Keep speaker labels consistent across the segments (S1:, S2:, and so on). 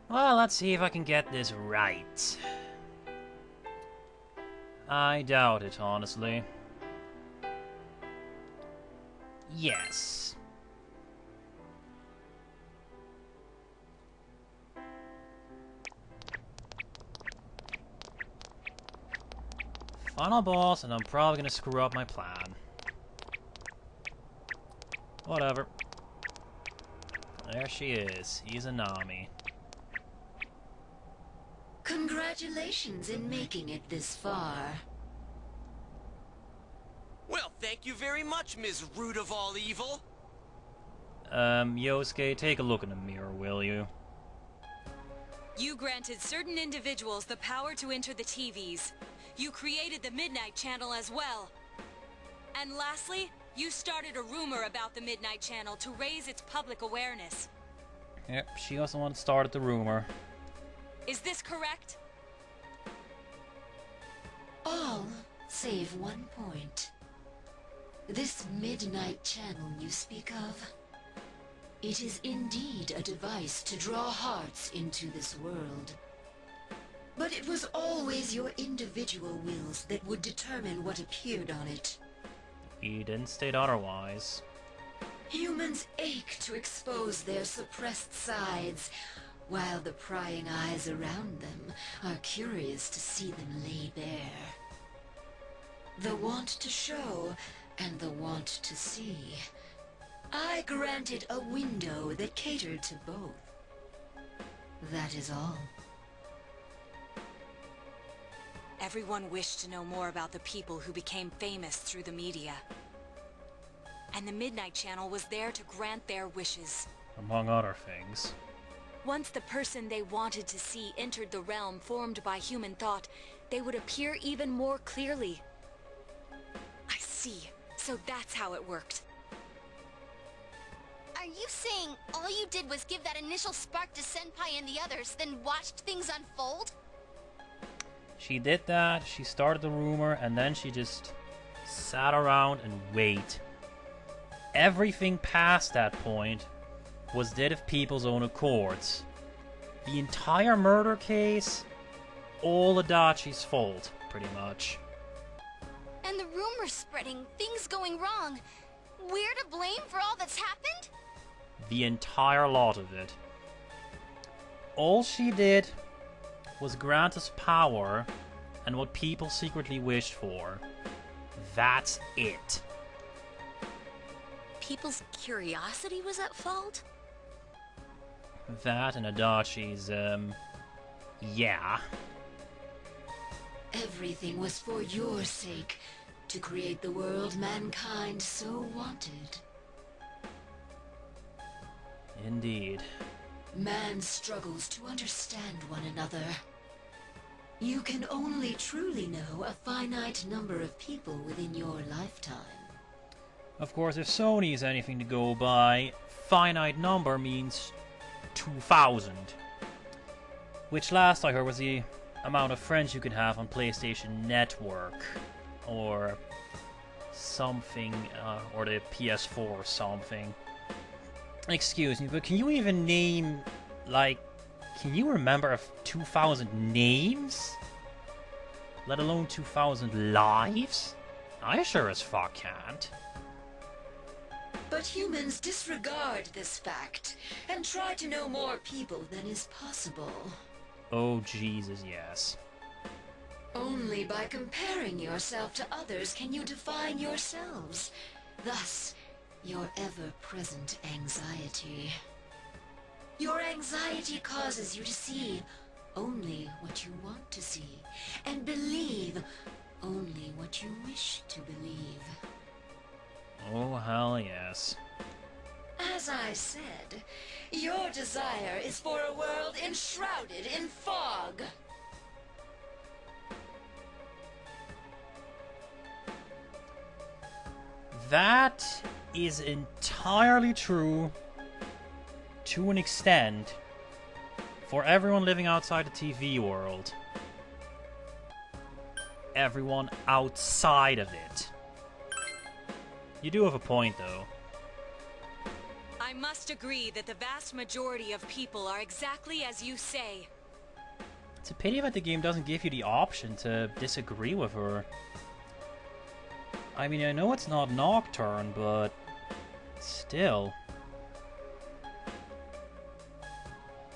S1: Well, let's see if I can get this right. I doubt it, honestly. Yes. Final boss, and I'm probably gonna screw up my plan. Whatever. There she is, Izanami.
S2: Congratulations in making it this far.
S3: Well, thank you very much, Ms. Root of all evil.
S1: Yosuke, take a look in the mirror, will you?
S4: You granted certain individuals the power to enter the TVs. You created the Midnight Channel as well. And lastly, you started a rumor about the Midnight Channel to raise its public awareness.
S1: Yep, she also wanted to start the rumor.
S4: Is this correct?
S2: All save one point. This Midnight Channel you speak of, it is indeed a device to draw hearts into this world. But it was always your individual wills that would determine what appeared on it.
S1: He didn't state otherwise.
S2: Humans ache to expose their suppressed sides, while the prying eyes around them are curious to see them lay bare. The want to show and the want to see. I granted a window that catered to both. That is all.
S4: Everyone wished to know more about the people who became famous through the media. And the Midnight Channel was there to grant their wishes.
S1: Among other things.
S4: Once the person they wanted to see entered the realm formed by human thought, they would appear even more clearly. I see. So that's how it worked.
S5: Are you saying all you did was give that initial spark to Senpai and the others, then watched things unfold?
S1: She did that, she started the rumor, and then she just sat around and waited. Everything past that point was dead of people's own accords. The entire murder case, all Adachi's fault, pretty much.
S5: And the rumors spreading, things going wrong. We're to blame for all that's happened?
S1: The entire lot of it. All she did was grant us power and what people secretly wished for. That's it.
S4: People's curiosity was at fault?
S1: That and Adachi's, yeah.
S2: Everything was for your sake, to create the world mankind so wanted.
S1: Indeed.
S2: Man struggles to understand one another. You can only truly know a finite number of people within your lifetime.
S1: Of course, if Sony is anything to go by, finite number means 2000. Which last I heard was the amount of friends you can have on PlayStation Network. Or something, or the PS4 or something. Excuse me, but can you even name, like, can you remember 2,000 names? Let alone 2,000 lives? I sure as fuck can't.
S2: But humans disregard this fact, and try to know more people than is possible.
S1: Oh, Jesus, yes.
S2: Only by comparing yourself to others can you define yourselves. Thus, your ever-present anxiety. Your anxiety causes you to see only what you want to see, and believe only what you wish to believe.
S1: Oh, hell yes.
S2: As I said, your desire is for a world enshrouded in fog.
S1: That is entirely true, to an extent, for everyone living outside the TV world. Everyone outside of it. You do have a point, though.
S4: I must agree that the vast majority of people are exactly as you say.
S1: It's a pity that the game doesn't give you the option to disagree with her. I mean, I know it's not Nocturne, but still.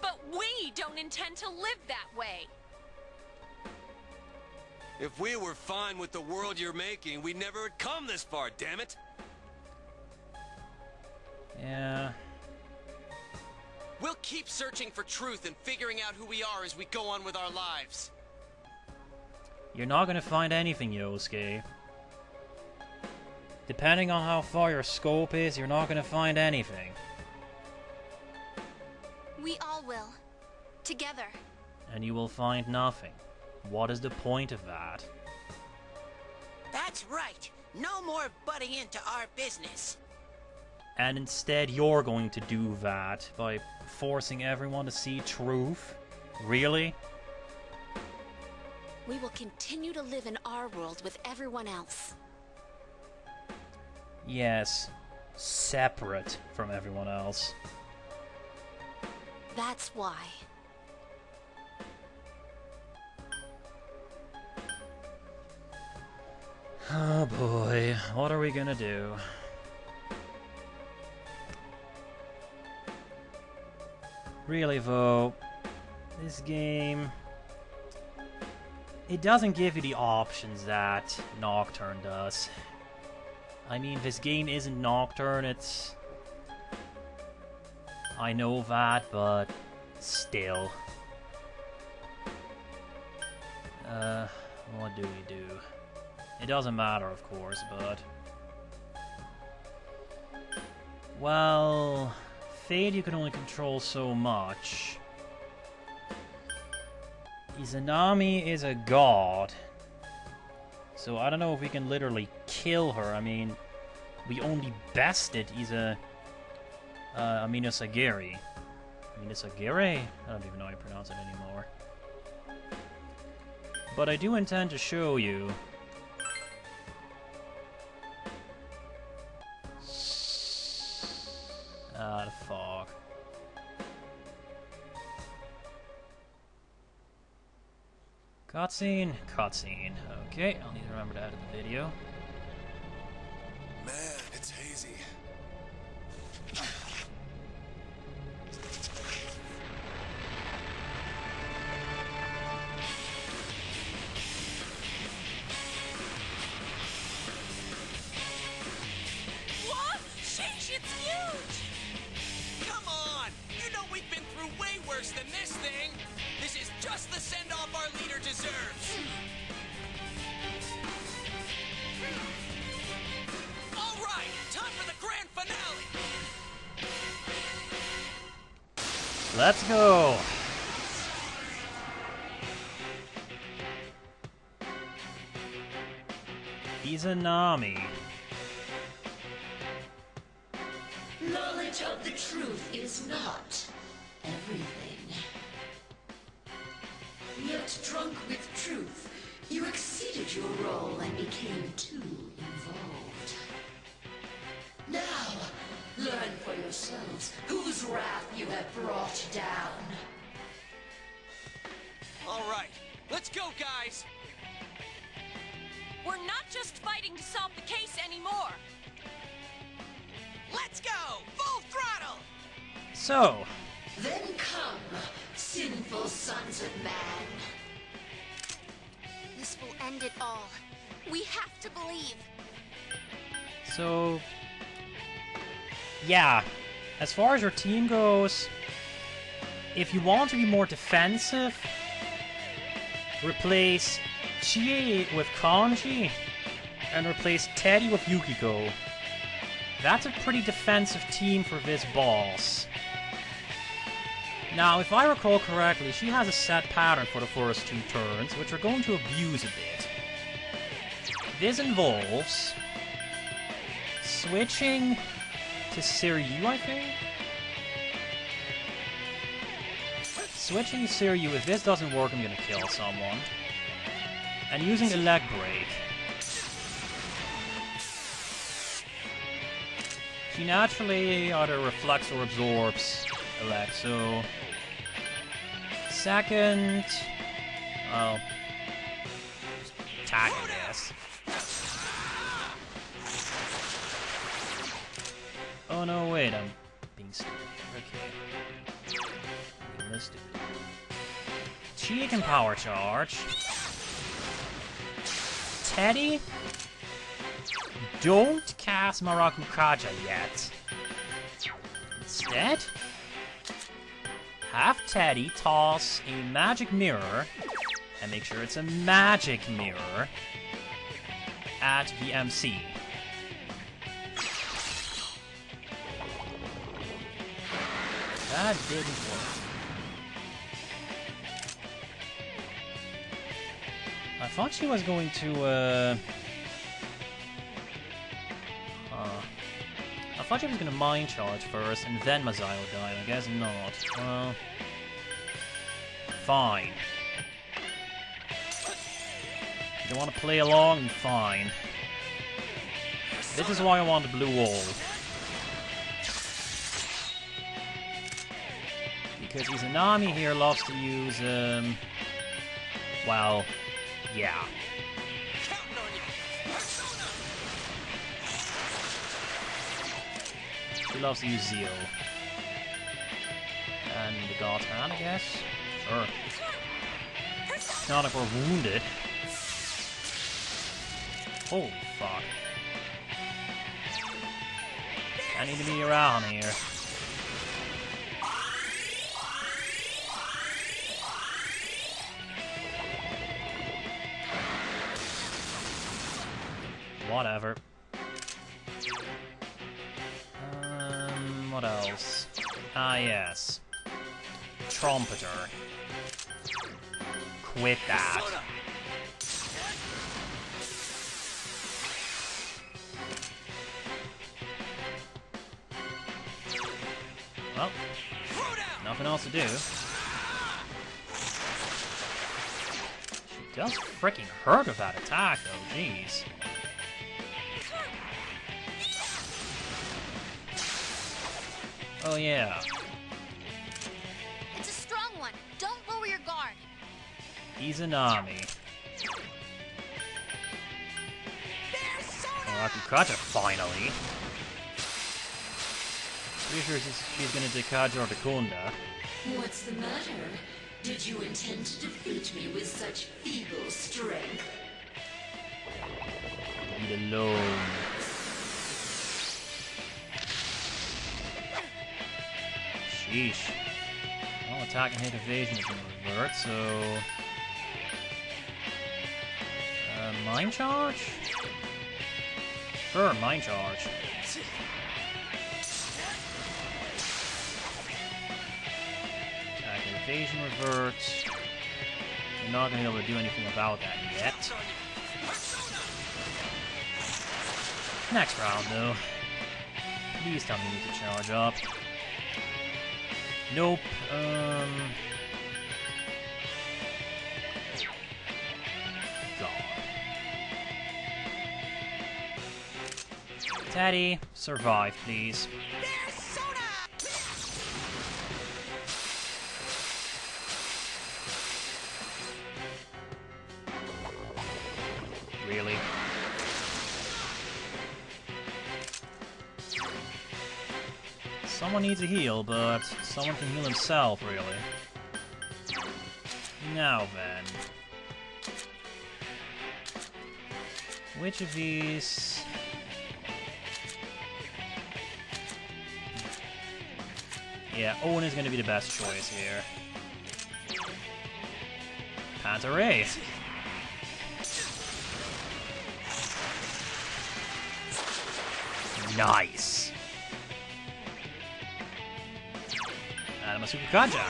S4: But we don't intend to live that way.
S3: If we were fine with the world you're making, we'd never have come this far, damn it!
S1: Yeah.
S3: We'll keep searching for truth and figuring out who we are as we go on with our lives.
S1: You're not gonna find anything, Yosuke. Depending on how far your scope is, you're not gonna find anything.
S5: We all will. Together.
S1: And you will find nothing. What is the point of that?
S6: That's right. No more butting into our business.
S1: And instead you're going to do that by forcing everyone to see truth? Really?
S5: We will continue to live in our world with everyone else.
S1: Yes. Separate from everyone else.
S5: That's why.
S1: Oh boy, what are we gonna do? Really though, this game, it doesn't give you the options that Nocturne does. I mean, this game isn't Nocturne, it's... I know that, but still. What do we do? It doesn't matter, of course, but... Well... Fate you can only control so much. Izanami is a god. So I don't know if we can literally kill her. I mean, we only bested Aminosagiri. Aminosagiri? I don't even know how you pronounce it anymore. But I do intend to show you. Ah, the fog. Cutscene, cutscene. Okay, I'll need to remember to add to the video.
S7: Man, it's hazy.
S6: What? Sheesh, it's huge!
S3: Come on! You know we've been through way worse than this thing! This is just the send-off our leader deserves! Alright, time for the grand finale!
S1: Let's go! Izanami.
S2: Knowledge of the truth is not everything. Yet drunk with truth, you exceeded your role and became too involved. Now, learn for yourselves whose wrath you have brought down.
S3: Alright, let's go, guys!
S4: We're not just fighting to solve the case anymore.
S6: Let's go! Full throttle!
S1: So,
S2: Then come, sinful sons of man.
S5: This will end it all. We have to believe.
S1: yeah. As far as your team goes, if you want to be more defensive, replace Chie with Kanji, and replace Teddy with Yukiko. That's a pretty defensive team for this boss. Now, if I recall correctly, she has a set pattern for the first 2 turns, which we're going to abuse a bit. This involves switching to Siryu, I think? Switching to Siryu, if this doesn't work, I'm gonna kill someone. And using a leg break. she naturally either reflects or absorbs Alexo. Second, well, just attack, I guess. Oh no, wait, I'm being stupid. Okay. Being stupid. She can power charge. Teddy? Don't cast Maraku Kaja yet. Instead, have Teddy toss a magic mirror, and make sure it's a magic mirror, at the MC. That didn't work. I thought she was going to, I thought she was gonna mind charge first, and then Masayo died. I guess not. Well... Fine. You want to play along? Fine. This is why I want the blue wall. Because Izanami here loves to use, well, yeah. She loves to use Zeo. And the God's Hand, I guess? Sure. It's not like we're wounded. Holy fuck. I need to be around here. Whatever. What else? Ah, yes. Trumpeter. Quit that. Well, nothing else to do. She does freaking hurt with that attack, though, jeez. Oh, yeah.
S5: It's a strong one. Don't lower your guard.
S1: Izanami. Maraku-Kaja, finally. Pretty sure she's gonna Dekaja or Dekunda.
S2: What's the matter? Did you intend to defeat me with such feeble strength?
S1: Leave alone. Sheesh. Well, attack and hit evasion is gonna revert, so... Mind charge? Sure, mind charge. Attack and evasion reverts. You're not gonna be able to do anything about that yet. Next round, though. Please tell me you need to charge up. Nope, God. Teddy, survive, please. Really? Someone needs a heal, but someone can heal himself, really. Now then. Which of these... Yeah, Owen is going to be the best choice here. Panta Ray. Nice. Masuku Kaja.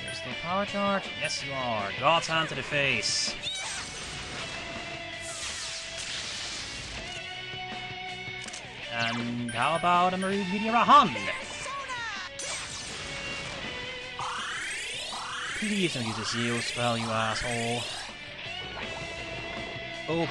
S1: You're still power charge? Yes, you are. God's Hand to the face. And how about a Meteora Hand? Please don't use a Zeo spell, you asshole. Oh boy.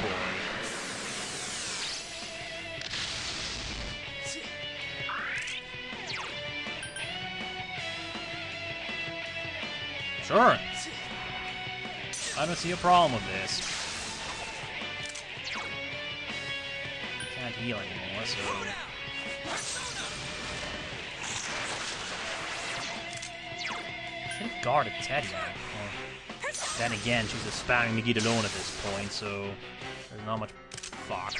S1: Sure. I don't see a problem with this. Can't heal anymore, so... Should have guarded Teddy. Well, then again, she's just spamming McGee alone at this point, so... There's not much... Fuck.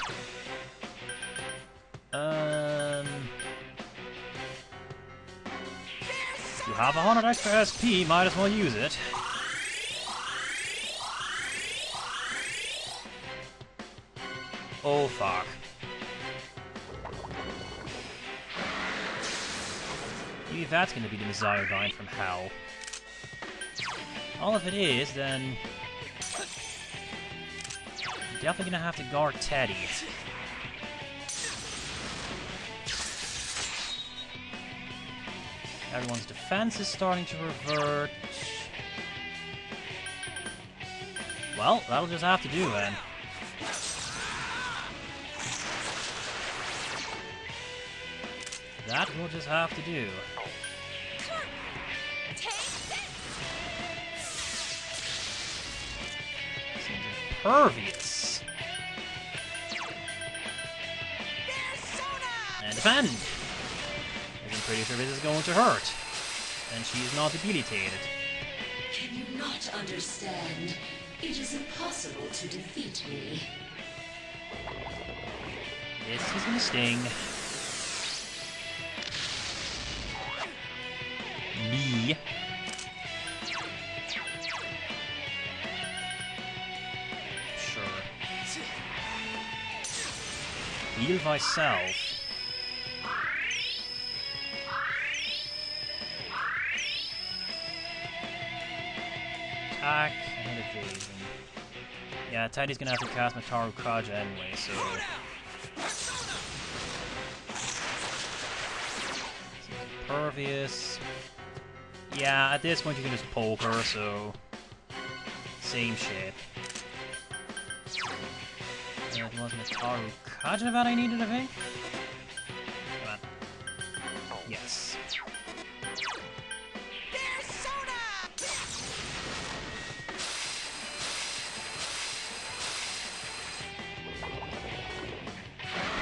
S1: If you have 100 extra SP, might as well use it. Oh, fuck. Maybe that's gonna be the Messiah Vine from hell. Well, if it is, then... I'm definitely gonna have to guard Teddy. Everyone's defense is starting to revert. Well, that'll just have to do then. That will just have to do. Seems impervious. And defend! I'm pretty sure this is going to hurt. And she is not debilitated.
S2: Can you not understand? It is impossible to defeat me.
S1: This is gonna sting. Me. Sure. Heal myself. Attack and evasion. Yeah, Tidy's gonna have to cast Mataru Kaja anyway, so... Impervious. Yeah, at this point you can just poke her, so... Same shit. It was Mataru Kaja that I needed, I think? Come on. Yes.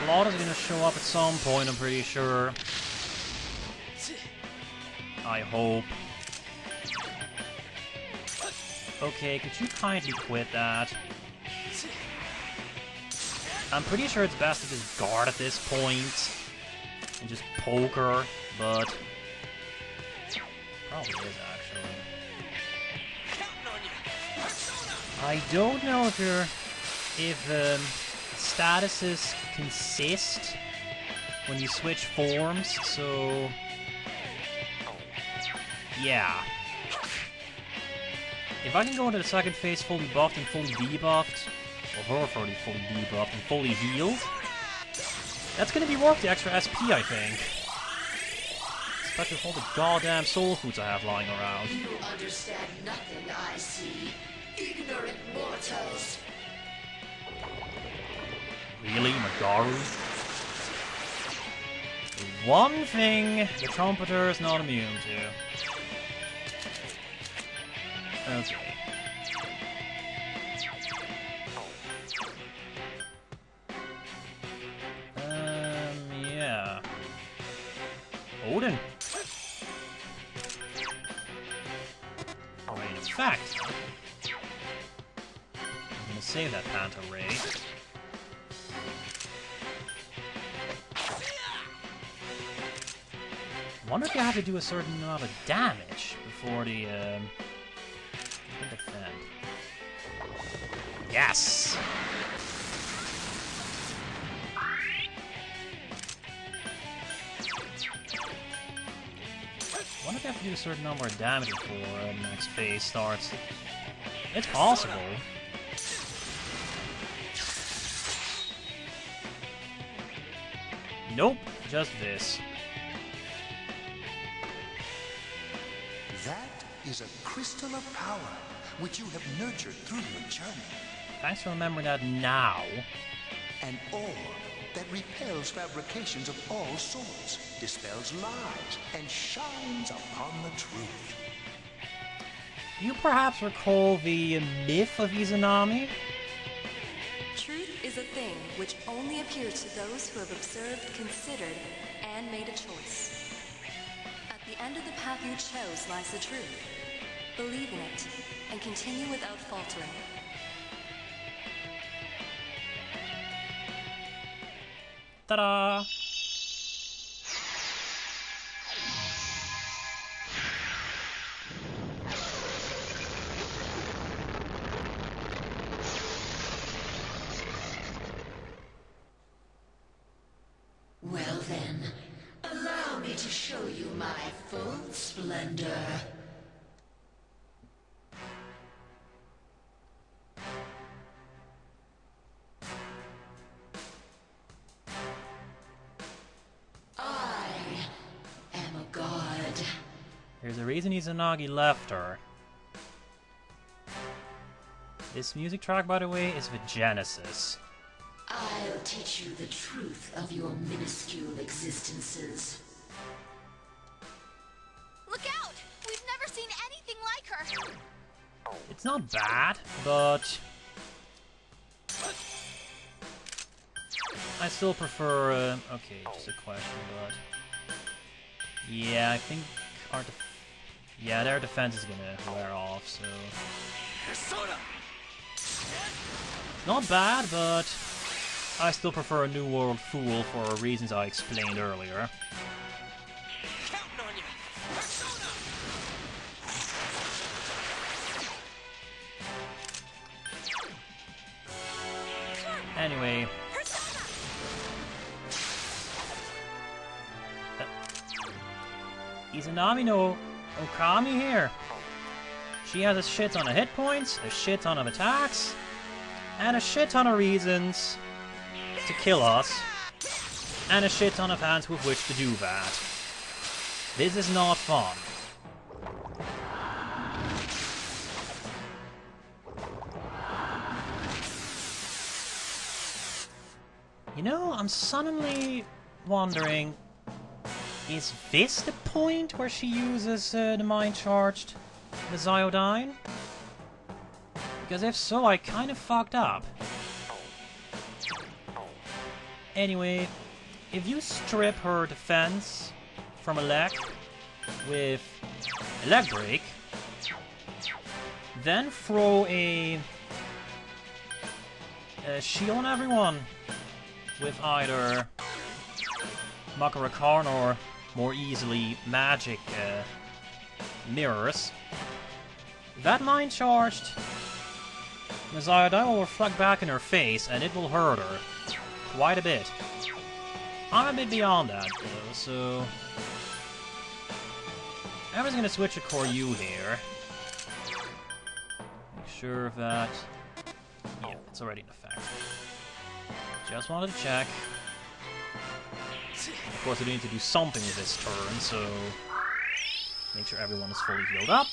S1: Claude is gonna show up at some point, I'm pretty sure. I hope. Okay, could you kindly quit that? I'm pretty sure it's best to just guard at this point and just poke her, but probably is actually. I don't know if statuses consist when you switch forms, so yeah. If I can go into the second phase fully buffed and fully debuffed, or her fully debuffed and fully healed, that's gonna be worth the extra SP, I think. Especially with all the goddamn soul foods I have lying around.
S2: You understand nothing I see. Ignorant mortals.
S1: Really, Magaru? One thing the Trumpeter is not immune to. Okay. Yeah. Odin. Alright, in fact, I'm gonna save that Panta Ray. I wonder if you have to do a certain amount of damage before the, defend. Yes! I wonder if you have to do a certain number of damage before the next phase starts. It's possible. Nope, just this.
S8: That is a crystal of power, which you have nurtured through your journey.
S1: Thanks for remembering that now.
S8: An orb that repels fabrications of all sorts, dispels lies, and shines upon the truth.
S1: You perhaps recall the myth of Izanami?
S9: Truth is a thing which only appears to those who have observed, considered, and made a choice. At the end of the path you chose lies the truth. Believe in it, and continue without faltering.
S1: Ta-da!
S2: Well then, allow me to show you my full splendor. I am a god.
S1: There's a reason Izanagi left her. This music track, by the way, is the Genesis.
S2: I'll teach you the truth of your minuscule existences.
S5: Look out! We've never seen anything like her!
S1: It's not bad, but I still prefer, okay, just a question, but yeah, I think their defense is gonna wear off, so not bad, but I still prefer a New World Fool for reasons I explained earlier.
S3: Counting on you. Persona!
S1: Anyway, Izanami no Okami here. She has a shit ton of hit points, a shit ton of attacks, and a shit ton of reasons to kill us, and a shit ton of hands with which to do that. This is not fun. You know, I'm suddenly wondering, is this the point where she uses the mind-charged Meziodyne? Because if so, I kind of fucked up. Anyway, if you strip her defense from a leg with a leg break, then throw a shield on everyone with either Makarakarn or more easily magic mirrors, that mind-charged Meziodyne will reflect back in her face and it will hurt her quite a bit. I'm a bit beyond that though, so I'm just gonna switch to Koryu here. Make sure that, yeah, it's already in effect. Just wanted to check. Of course, I do need to do something with this turn, so make sure everyone is fully healed up.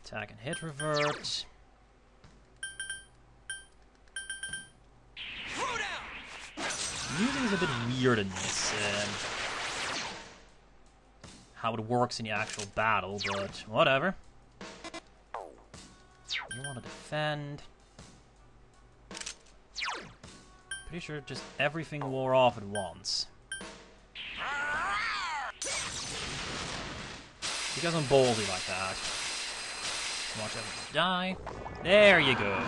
S1: Attack and hit revert. Music is a bit weird in this. How it works in the actual battle, but whatever. You want to defend. Pretty sure just everything wore off at once. Because I'm ballsy like that. Watch everyone die. There you go.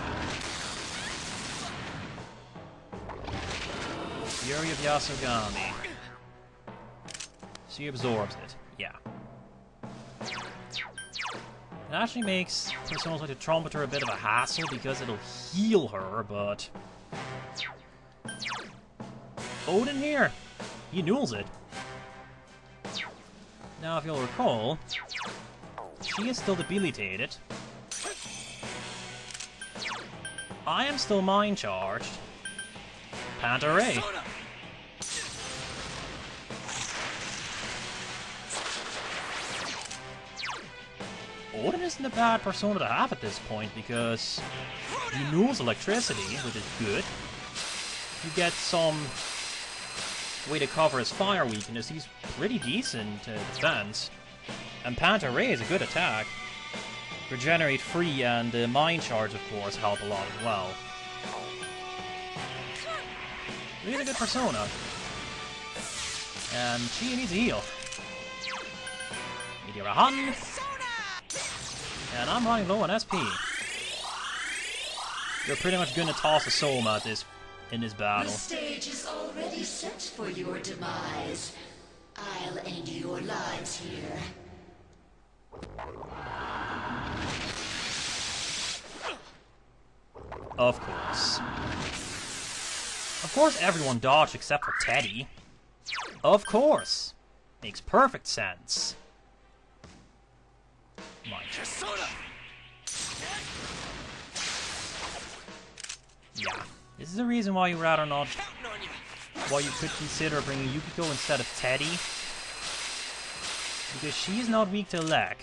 S1: Fury of Yasogami. She absorbs it. Yeah. It actually makes personas like the Trumpeter a bit of a hassle because it'll heal her, but Odin here, he nulls it. Now, if you'll recall, she is still debilitated. I am still mind charged. Panta Ray. Odin isn't a bad persona to have at this point, because he knows electricity, which is good. You get some way to cover his fire weakness. He's pretty decent defense. And Panta Ray is a good attack. Regenerate free and Mind Charge, of course, help a lot as well. Really good persona. And she needs a heal. Meteor-a-hun. And I'm running low on SP. You're pretty much gonna toss a Soma in this battle.
S2: The stage is already set for your demise. I'll end your lives here.
S1: Of course. Of course everyone dodged except for Teddy. Of course. Makes perfect sense. Mind Charge. Yeah. This is the reason why you rather not... Why you could consider bringing Yukiko instead of Teddy. Because she is not weak to Lek.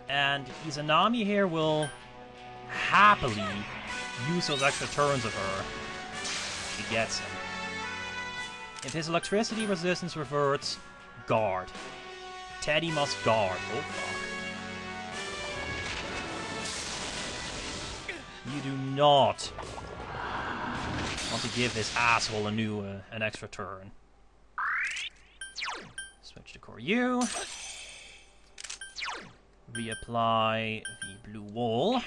S1: And Izanami here will happily use those extra turns of her. She gets him. If his electricity resistance reverts, guard. Teddy must guard. Oh fuck. You do not want to give this asshole an extra turn. Switch to Koryu. Reapply the blue wall.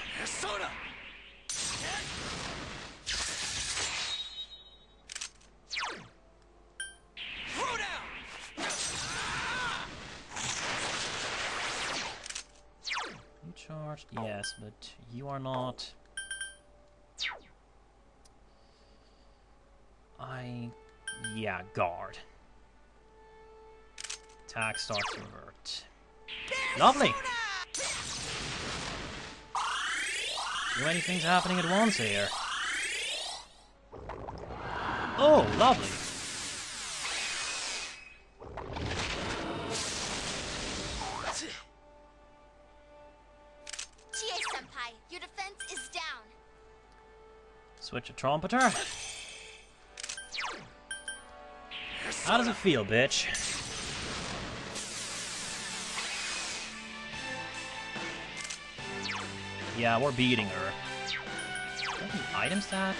S1: You charged? Yes, but you are not... Yeah, guard. Attack starts to revert. Lovely! Too many things happening at once here. Oh, lovely!
S5: Chie-senpai, your defense is down.
S1: Switch to Trumpeter. How does it feel, bitch? Yeah, we're beating her. Any items that,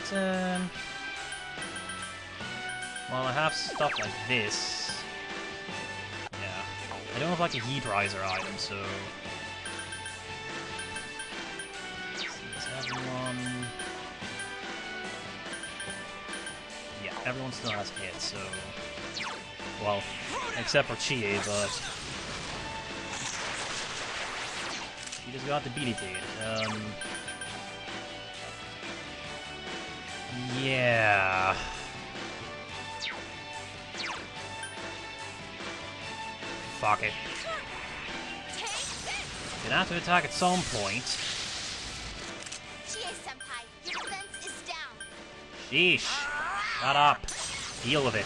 S1: Well, I have stuff like this. Yeah. I don't have, like, a Heat Riser item, so... Is everyone... Yeah, everyone still has hits, so... Well, except for Chie, but... She just got debilitated. Yeah... Fuck it. Gonna have to attack at some point.
S5: Chie-senpai, your defense is down.
S1: Sheesh. Shut up. Deal with it.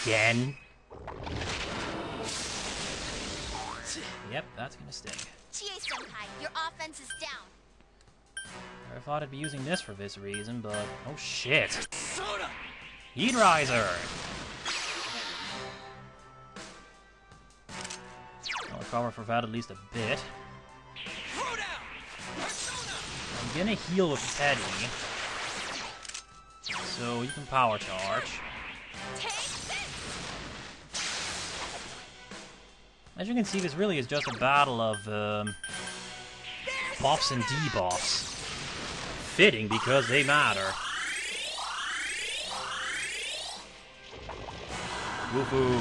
S1: Again? Yep, that's gonna sting.
S5: Chie-senpai, your offense is down.
S1: I thought I'd be using this for this reason, but... Oh shit! Heat Riser! I'll recover for that at least a bit. I'm gonna heal with Teddy. So you can power charge. As you can see, this really is just a battle of buffs and debuffs. Fitting because they matter. Woohoo!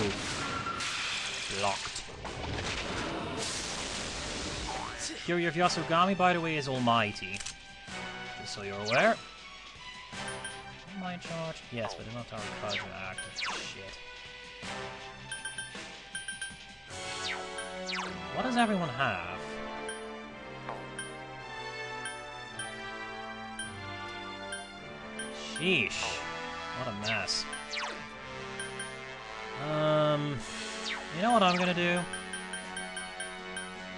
S1: Blocked. Kiryu of Yasugami, by the way, is almighty. Just so you're aware. Mind charge? Yes, but they're not our cousin active. Shit. What does everyone have? Sheesh. What a mess. You know what I'm gonna do?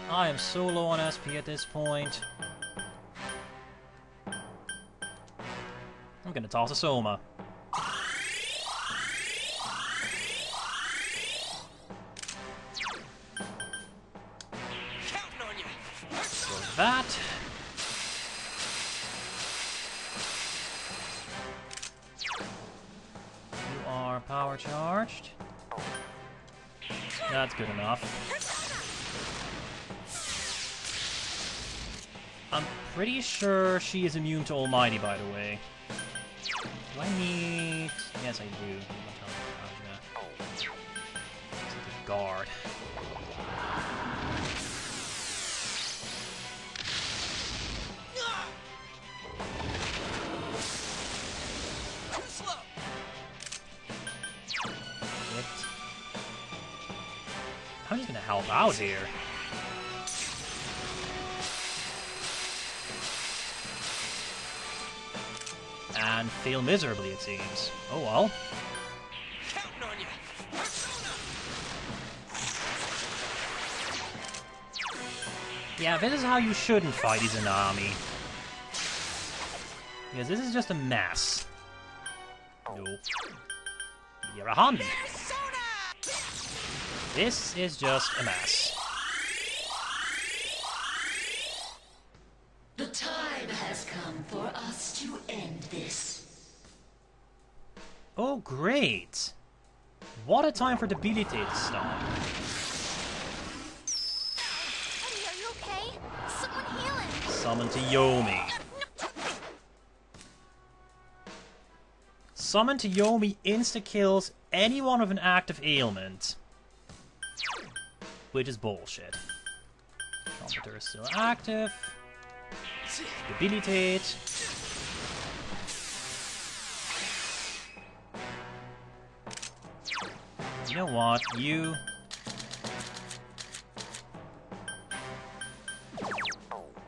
S1: I am so low on SP at this point. I'm gonna toss a Soma. So that. You are power charged. That's good enough. I'm pretty sure she is immune to Almighty, by the way. Do I need... Yes, I do. It's like a guard. I'm just gonna help out here. And fail miserably, it seems. Oh well. Yeah, this is how you shouldn't fight Izanami. Because this is just a mess. Nope. You're a Honda. This is just a mess.
S2: The time has come for us to end this.
S1: Oh, great! What a time for debilitated stuff.
S5: Eddie, are you okay? Someone heal him!
S1: Summon to Yomi. Summon to Yomi insta-kills anyone with an active ailment. Which is bullshit. Trumpeter is still active. Debilitate. You know what? You...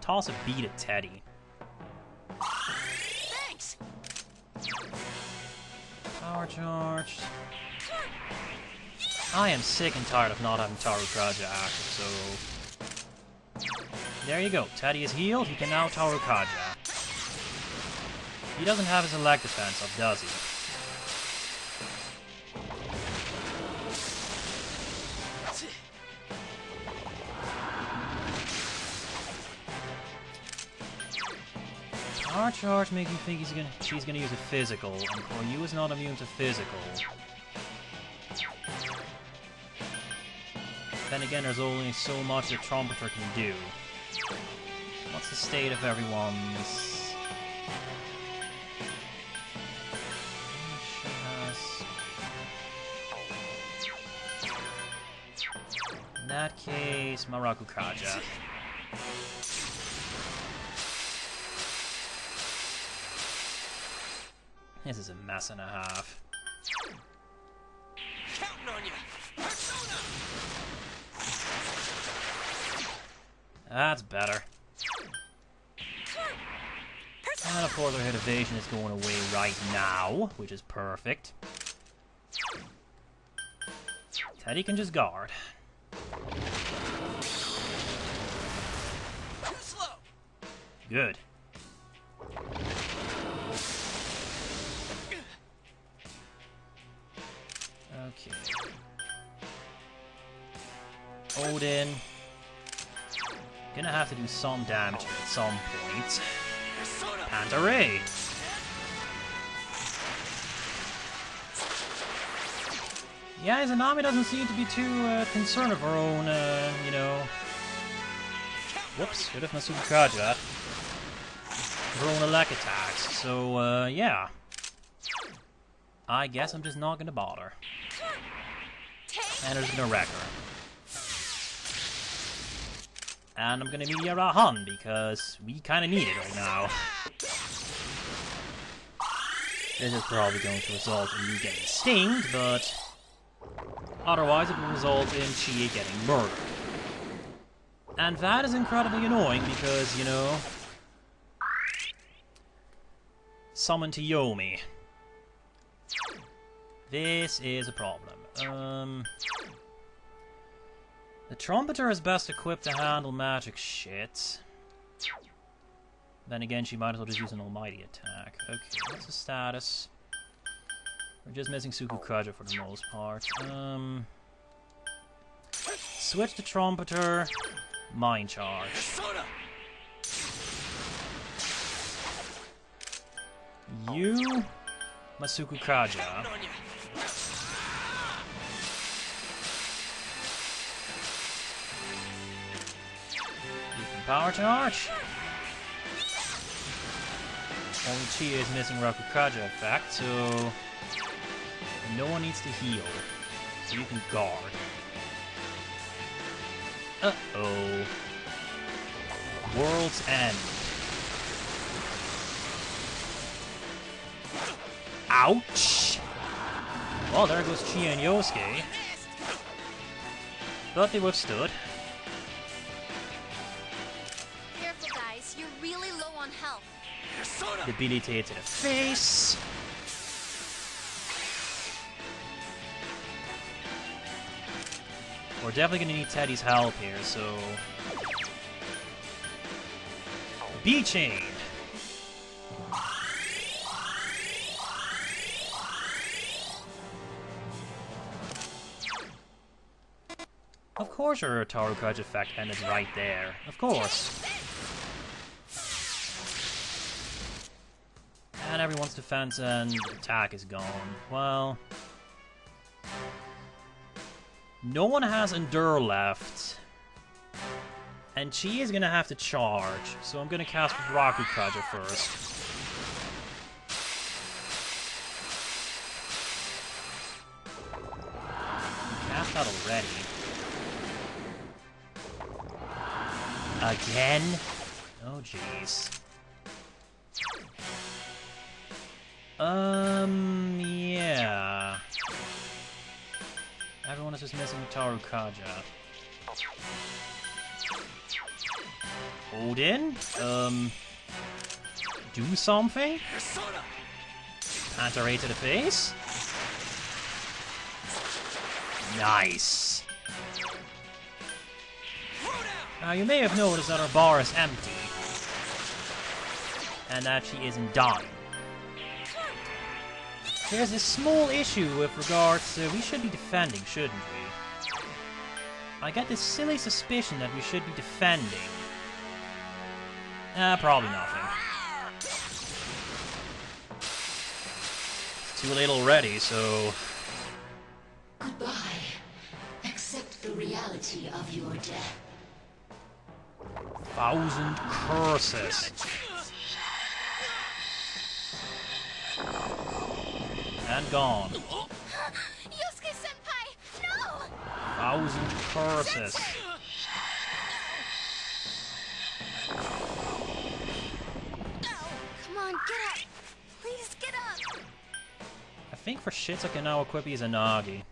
S1: Toss a beat at Teddy.
S6: Thanks.
S1: Power charged. I am sick and tired of not having Taru Kaja active, so... There you go. Teddy is healed. He can now Taru Kaja. He doesn't have his elect defense up, does he? Power charge makes me think she's gonna use a physical, and Koryu is not immune to physical. Then again, there's only so much a Trumpeter can do. What's the state of everyone's... She has... In that case, Maraku Kaja. This is a mess and a half.
S3: Counting on you. Persona.
S1: That's better. And of course our hit evasion is going away right now, which is perfect. Teddy can just guard.
S3: Too slow.
S1: Good. Okay. Odin. Gonna have to do some damage at some point. And a ray. Yeah, Izanami doesn't seem to be too concerned of her own, you know... Whoops, good if Nasuku Kaja. Her own elect attacks, so, yeah. I guess I'm just not gonna bother. And I'm just gonna wreck her. And I'm gonna meteor Rahan because we kinda need it right now. This is probably going to result in you getting stinged, but otherwise it will result in Chie getting murdered. And that is incredibly annoying because, you know... Summon to Yomi. This is a problem. The Trumpeter is best equipped to handle magic shit. Then again, she might as well just use an almighty attack. Okay, what's the status? We're just missing Sukukaja for the most part. Switch to Trumpeter. Mind Charge. You, Masuku Kaja. You can Power Charge. Only Chia is missing Rakukaja effect, so no one needs to heal. So you can guard. Uh-oh. World's End. Ouch! Well, there goes Chia and Yosuke. But they withstood.
S5: Careful, guys. You're really low on health.
S1: Debilitated to the face. We're definitely gonna need Teddy's help here, so... B-Chain! Of course your Tarukaja effect ended right there. Of course. And everyone's defense and attack is gone. Well... no one has Endure left. And Chi is gonna have to charge, so I'm gonna cast Rakukaja first. Cast that already. Again? Oh jeez. Yeah. Everyone is just missing Tarukaja. Odin? Do something? Panther to the face? Nice. Now you may have noticed that her bar is empty. And that she isn't dying. There's a small issue with regards to... we should be defending, shouldn't we? I get this silly suspicion that we should be defending. Probably nothing. It's too late already, so...
S2: Goodbye. Accept the reality of your death.
S1: 1,000 curses. And gone.
S5: Yosuke-senpai, no!
S1: 1,000 curses.
S5: Come on, get up. Please get up.
S1: I think for shits I can now equip Izanagi.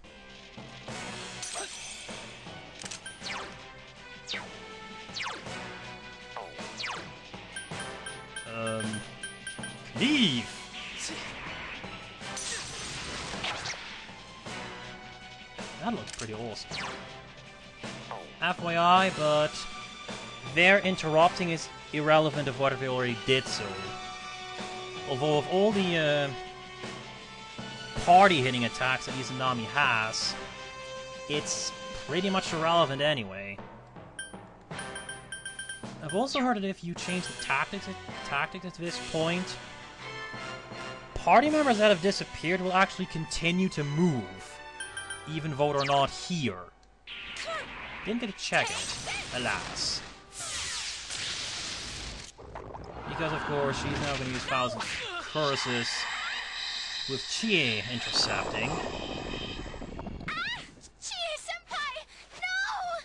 S1: Cleave! That looks pretty awesome. FYI, but their interrupting is irrelevant of whether they already did so. Although of all the party hitting attacks that Izanami has, it's pretty much irrelevant anyway. I've also heard that if you change the tactics at this point, party members that have disappeared will actually continue to move, even though they're not here. Didn't get to check it, alas. Because of course she's now going to use 1,000 curses with Chie intercepting.
S5: Chie-senpai, no!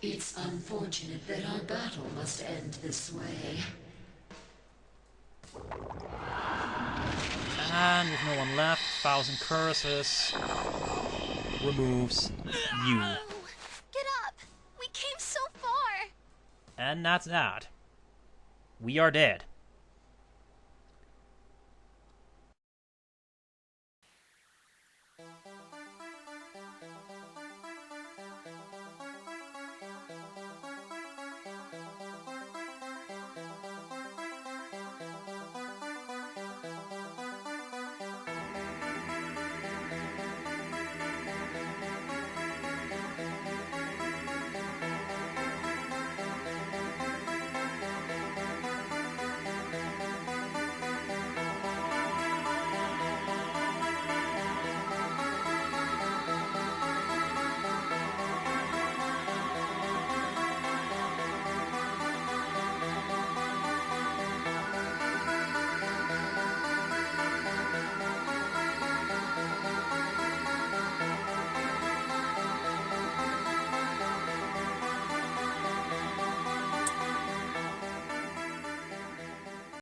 S2: It's unfortunate that our battle must end this way.
S1: And with no one left, 1,000 curses removes you.
S5: Get up! We came so far!
S1: And that's that. We are dead.